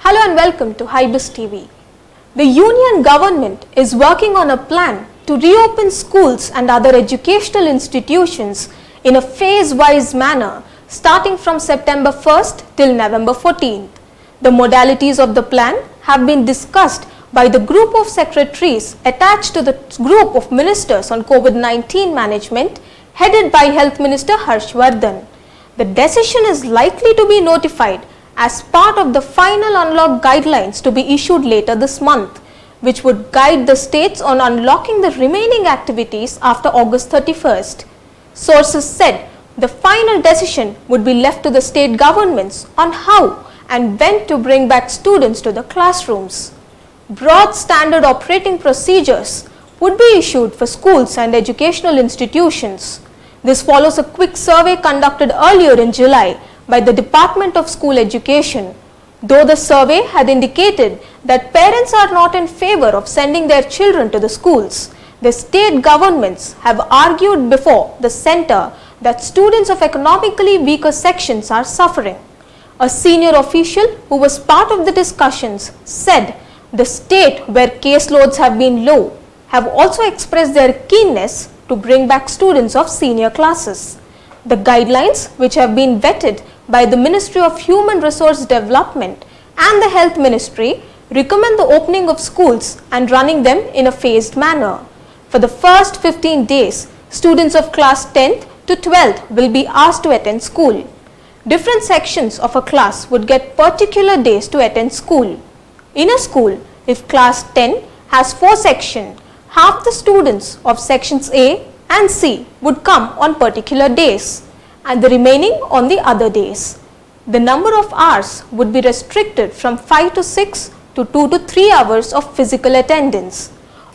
Hello and welcome to Hybiz TV. The Union Government is working on a plan to reopen schools and other educational institutions in a phase-wise manner starting from September 1st till November 14th. The modalities of the plan have been discussed by the group of secretaries attached to the group of ministers on COVID-19 management headed by Health Minister Harsh Vardhan. The decision is likely to be notified as part of the final unlock guidelines to be issued later this month, which would guide the states on unlocking the remaining activities after August 31st. Sources said the final decision would be left to the state governments on how and when to bring back students to the classrooms. Broad standard operating procedures would be issued for schools and educational institutions. This follows a quick survey conducted earlier in July by the Department of School Education. Though the survey had indicated that parents are not in favor of sending their children to the schools, the state governments have argued before the centre that students of economically weaker sections are suffering. A senior official who was part of the discussions said the state where caseloads have been low have also expressed their keenness to bring back students of senior classes. The guidelines, which have been vetted by the Ministry of Human Resource Development and the Health Ministry, recommend the opening of schools and running them in a phased manner. For the first 15 days, students of class 10th to 12th will be asked to attend school. Different sections of a class would get particular days to attend school. In a school, if class 10 has 4 sections, half the students of sections A and C would come on particular days and the remaining on the other days. The number of hours would be restricted from 5 to 6 to 2 to 3 hours of physical attendance.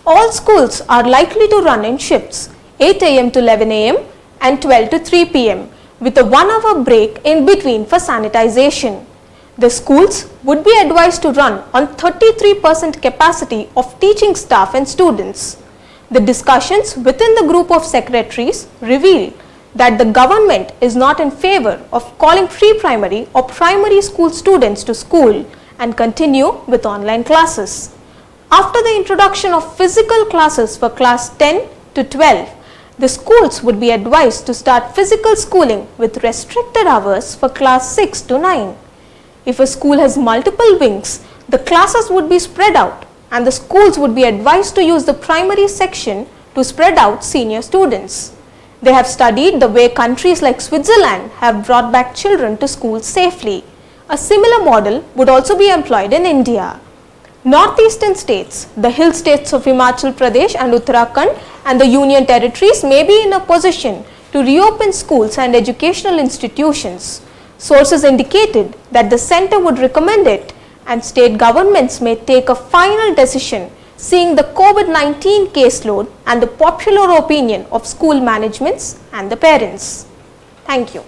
All schools are likely to run in shifts 8 am to 11 am and 12 to 3 pm with a 1 hour break in between for sanitization. The schools would be advised to run on 33% capacity of teaching staff and students. The discussions within the group of secretaries reveal that the government is not in favor of calling pre-primary or primary school students to school and continue with online classes. After the introduction of physical classes for class 10 to 12, the schools would be advised to start physical schooling with restricted hours for class 6 to 9. If a school has multiple wings, the classes would be spread out and the schools would be advised to use the primary section to spread out senior students. They have studied the way countries like Switzerland have brought back children to school safely. A similar model would also be employed in India. Northeastern states, the hill states of Himachal Pradesh and Uttarakhand and the Union territories may be in a position to reopen schools and educational institutions. Sources indicated that the centre would recommend it and state governments may take a final decision seeing the COVID-19 caseload and the popular opinion of school managements and the parents. Thank you.